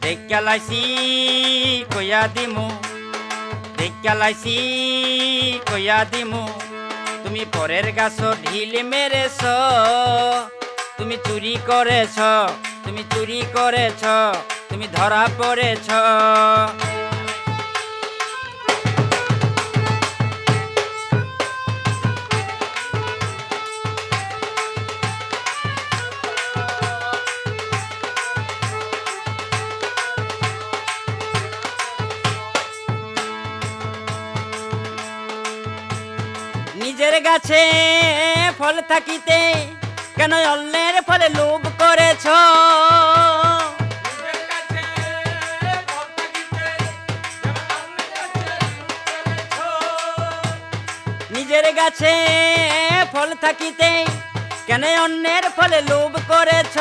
দেখা লাইছি কইয়া দিমু, দেখা লাইছি কইয়া দিমু, তুমি পরের গাছ ঢিল মেরেছ, তুমি চুরি করেছ, তুমি চুরি করেছ, তুমি ধরা পড়েছ। নিজের গাছে ফল থাকিতে কেন অন্যের ফলে লোভ করেছ? নিজের গাছে ফল থাকিতে কেন অন্যের ফলে লোভ করেছ?